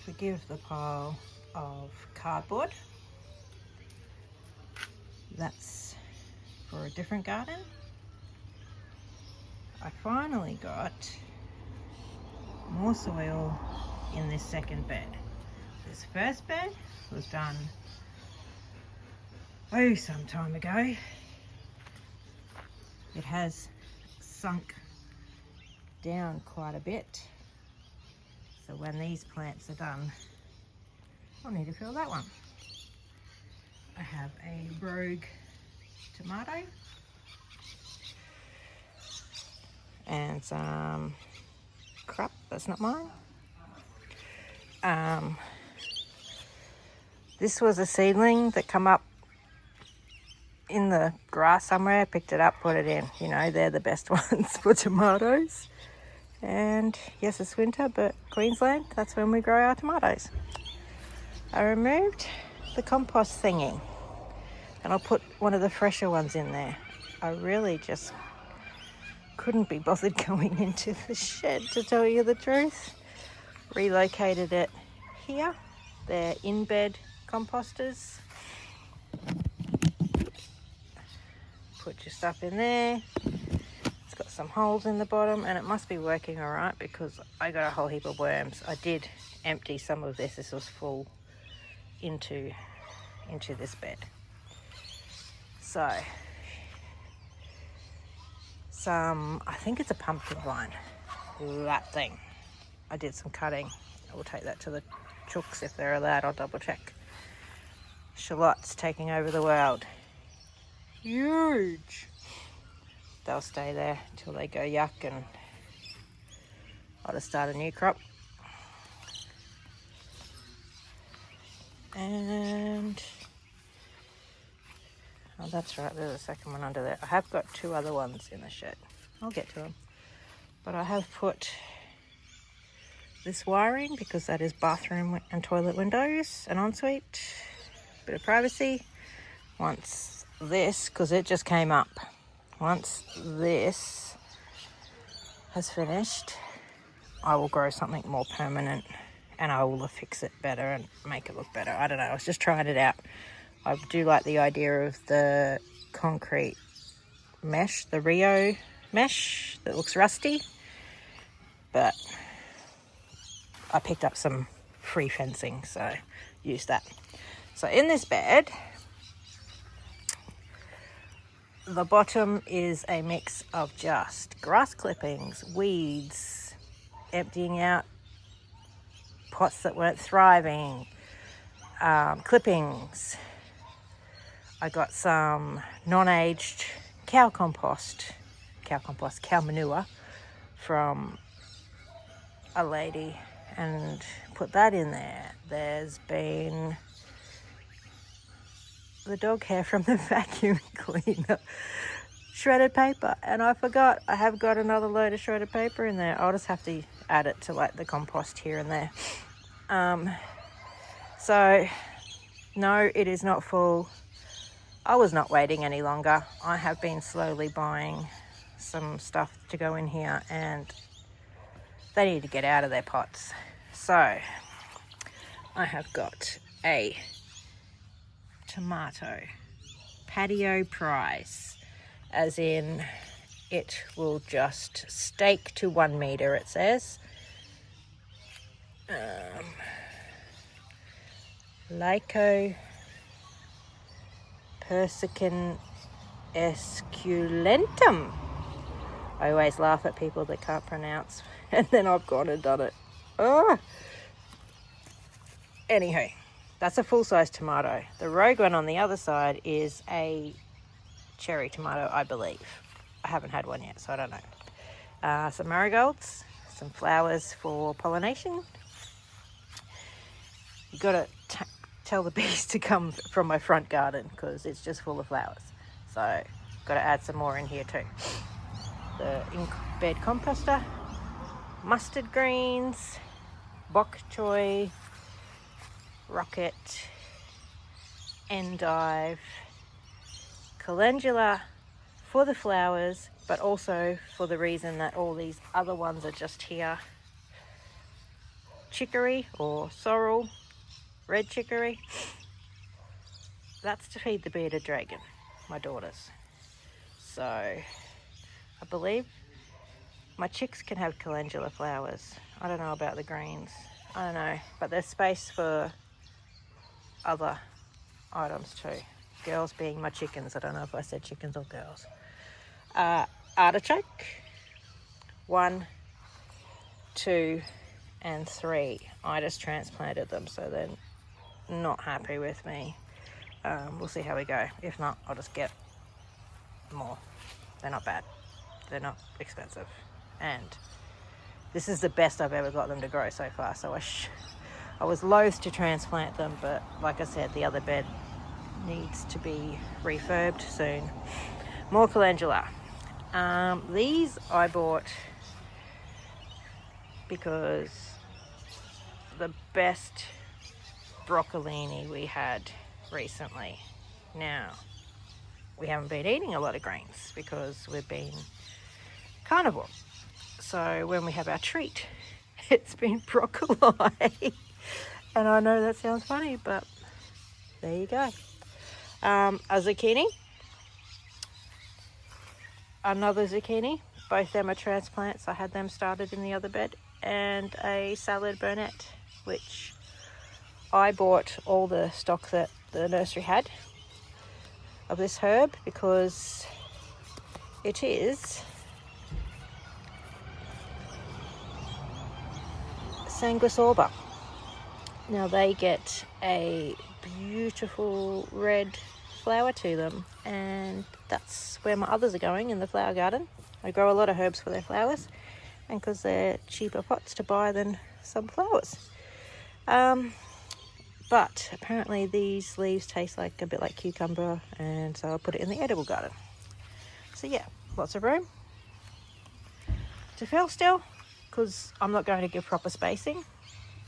Forgive the pile of cardboard. That's for a different garden. I finally got more soil in this second bed. This first bed was done some time ago. It has sunk down quite a bit. So when these plants are done, I'll need to fill that one. I have a rogue tomato and some crap, that's not mine. This was a seedling that come up in the grass somewhere. I picked it up, put it in. You know, they're the best ones for tomatoes. And yes, it's winter, but Queensland, that's when we grow our tomatoes. I removed the compost thingy and I'll put one of the fresher ones in there. I really just couldn't be bothered going into the shed, to tell you the truth. Relocated it here. They're in-bed composters. Put your stuff in there. It's got some holes in the bottom and it must be working all right because I got a whole heap of worms. I did empty some of this. This was full into this bed. So I think it's a pumpkin vine, that thing. I did some cutting. I will take that to the chooks if they're allowed. I'll double check. Shallots taking over the world. Huge. They'll stay there until they go yuck and I'll just start a new crop. And oh, that's right, there's a second one under there. I have got two other ones in the shed. I'll get to them. But I have put this wiring because that is bathroom and toilet windows, an ensuite, bit of privacy. Once this, because it just came up, once this has finished, I will grow something more permanent and I will fix it better and make it look better. I don't know, I was just trying it out. I do like the idea of the concrete mesh, the Rio mesh that looks rusty, but I picked up some free fencing, so use that. So in this bed, the bottom is a mix of just grass clippings, weeds, emptying out pots that weren't thriving, clippings. I got some non-aged cow manure from a lady and put that in there. There's been the dog hair from the vacuum cleaner, shredded paper, and I forgot I have got another load of shredded paper in there. I'll just have to add it to like the compost here and there. So no, it is not full. I was not waiting any longer. I have been slowly buying some stuff to go in here and they need to get out of their pots. So I have got a tomato patio price, as in it will just stake to 1 meter, it says. Lyco persicum esculentum. I always laugh at people that can't pronounce and then I've gone and done it. Oh. Anywho, that's a full-size tomato. The rogue one on the other side is a cherry tomato, I believe. I haven't had one yet, so I don't know. Some marigolds, some flowers for pollination. You've got to tell the bees to come from my front garden because it's just full of flowers. So got to add some more in here too. The in-bed composter, mustard greens, bok choy, rocket, endive, calendula for the flowers, but also for the reason that all these other ones are just here chicory or sorrel, red chicory. That's to feed the bearded dragon, my daughters. So I believe my chicks can have calendula flowers. I don't know about the greens. I don't know, but there's space for other items too. Girls being my chickens. I don't know if I said chickens or girls. Artichoke, 1, 2, and 3. I just transplanted them, so they're not happy with me. We'll see how we go. If not, I'll just get more. They're not bad. They're not expensive. And this is the best I've ever got them to grow so far. So I was loath to transplant them, but like I said, the other bed needs to be refurbed soon. More calendula. These I bought because the best broccolini we had recently. Now, we haven't been eating a lot of greens because we've been carnivore. So when we have our treat, it's been broccoli. And I know that sounds funny, but there you go. A zucchini. Another zucchini. Both them are transplants. I had them started in the other bed. And a salad burnet, which I bought all the stock that the nursery had of this herb because it is sanguisorba. Now they get a beautiful red flower to them, and that's where my others are going, in the flower garden. I grow a lot of herbs for their flowers, and because they're cheaper pots to buy than some flowers. But apparently these leaves taste like a bit like cucumber, and so I'll put it in the edible garden. So yeah, lots of room to fill still, because I'm not going to give proper spacing.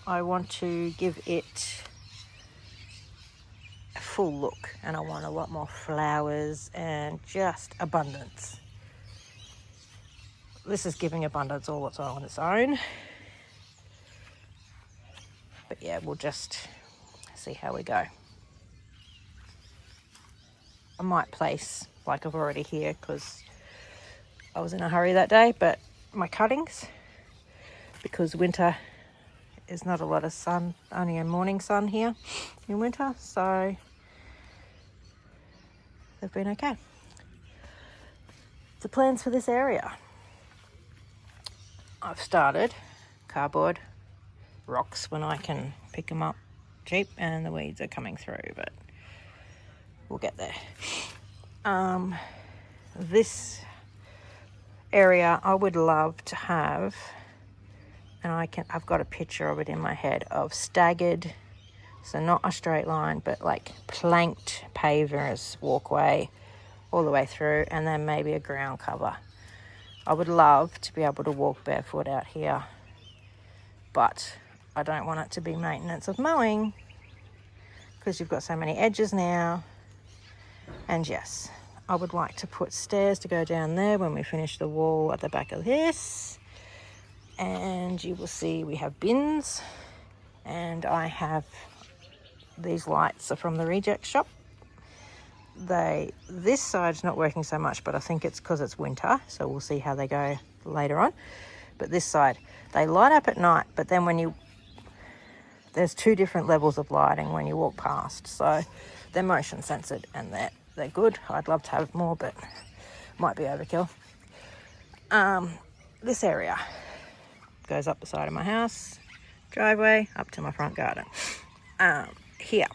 I want to give it a full look, and I want a lot more flowers and just abundance. This is giving abundance all on its own. But yeah, we'll just see how we go. I might place, like I've already here, because I was in a hurry that day, but my cuttings, because winter is not a lot of sun, only a morning sun here in winter, so they've been okay. The plans for this area. I've started cardboard, rocks when I can pick them up cheap, and the weeds are coming through, but we'll get there. This area I would love to have, and I've got a picture of it in my head, of staggered, so not a straight line, but like planked pavers walkway all the way through, and then maybe a ground cover. I would love to be able to walk barefoot out here, but I don't want it to be maintenance of mowing because you've got so many edges now. And yes, I would like to put stairs to go down there when we finish the wall at the back of this. And you will see we have bins, and I have these lights are from the reject shop. This side's not working so much, but I think it's because it's winter, so we'll see how they go later on. But this side, they light up at night, but then there's 2 different levels of lighting when you walk past, so they're motion censored and they're good. I'd love to have more, but might be overkill. This area goes up the side of my house, driveway, up to my front garden. Here.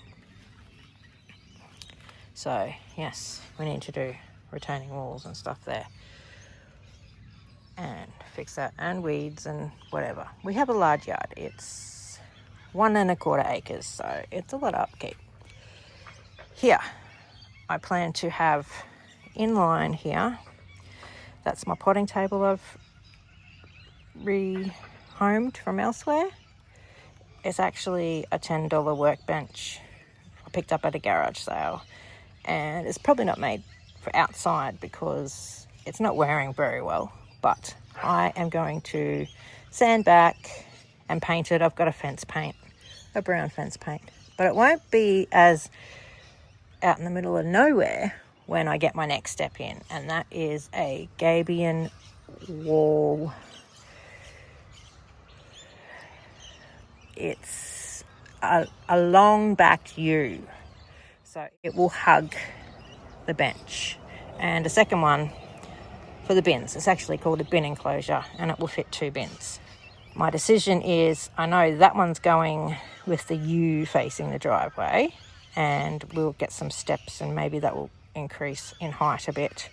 So, yes, we need to do retaining walls and stuff there. And fix that, and weeds and whatever. We have a large yard. It's 1 1/4 acres, so it's a lot of upkeep. Here, I plan to have in line here. That's my potting table I've rehomed from elsewhere. It's actually a $10 workbench I picked up at a garage sale, and it's probably not made for outside because it's not wearing very well, but I am going to sand back and paint it. I've got a fence paint, a brown fence paint. But it won't be as out in the middle of nowhere when I get my next step in, and that is a gabion wall. It's a long back U, so it will hug the bench. And a second one for the bins. It's actually called a bin enclosure, and it will fit 2 bins. My decision is, I know that one's going with the U facing the driveway, and we'll get some steps, and maybe that will increase in height a bit.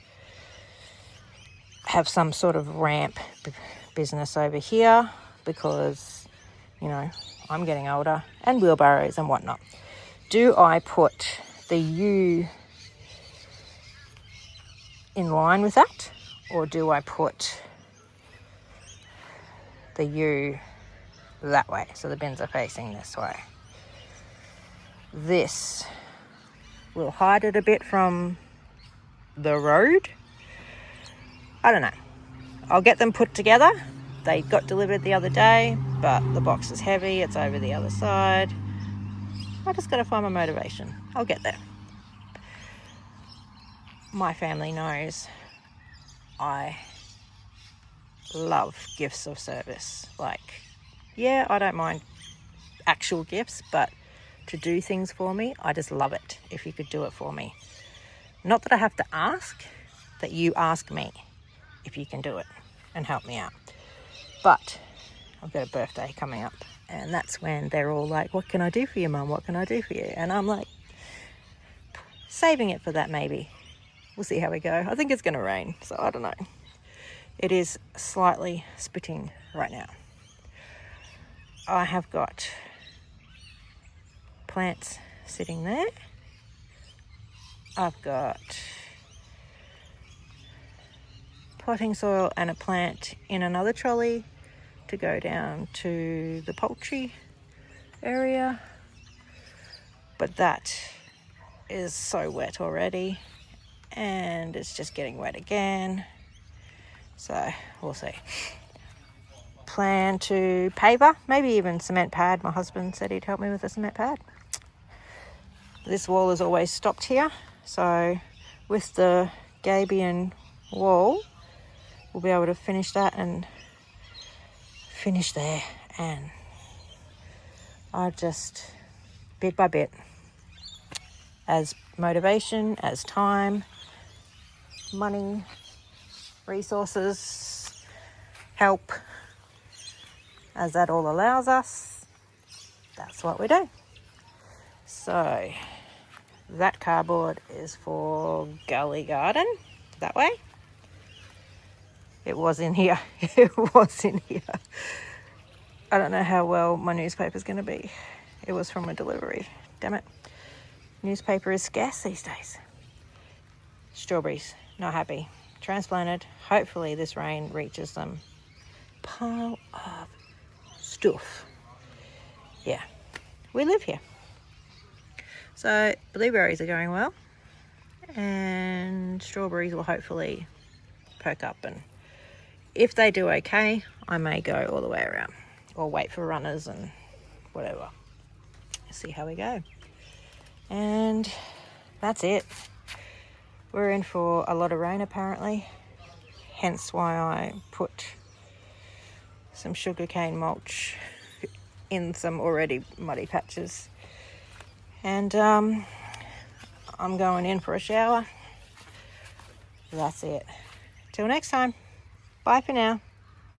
Have some sort of ramp business over here, because, you know, I'm getting older, and wheelbarrows and whatnot. Do I put the U in line with that, or do I put the U that way, so the bins are facing this way? This will hide it a bit from the road. I don't know. I'll get them put together. They got delivered the other day, but the box is heavy. It's over the other side. I just got to find my motivation. I'll get there. My family knows I love gifts of service. Like, yeah, I don't mind actual gifts, but to do things for me, I just love it if you could do it for me. Not that I have to ask, that you ask me if you can do it and help me out. But I've got a birthday coming up, and that's when they're all like, what can I do for you, Mum? What can I do for you? And I'm like, saving it for that maybe. We'll see how we go. I think it's going to rain, so I don't know. It is slightly spitting right now. I have got plants sitting there. I've got potting soil and a plant in another trolley to go down to the poultry area. But that is so wet already, and it's just getting wet again. So we'll see. Plan to paver, maybe even cement pad. My husband said he'd help me with a cement pad. This wall is always stopped here, so with the gabion wall, we'll be able to finish that and finish there. And I just, bit by bit, as motivation, as time, money, resources, help, as that all allows us, that's what we do. So that cardboard is for Gully Garden, that way. It was in here. It was in here. I don't know how well my newspaper's going to be. It was from a delivery. Damn it. Newspaper is scarce these days. Strawberries, not happy. Transplanted. Hopefully this rain reaches them. Pile of stuff. Yeah, we live here. So blueberries are going well, and strawberries will hopefully perk up, and if they do okay, I may go all the way around or wait for runners and whatever. See how we go. And that's it. We're in for a lot of rain apparently, hence why I put some sugarcane mulch in some already muddy patches. And I'm going in for a shower. That's it. Till next time. Bye for now.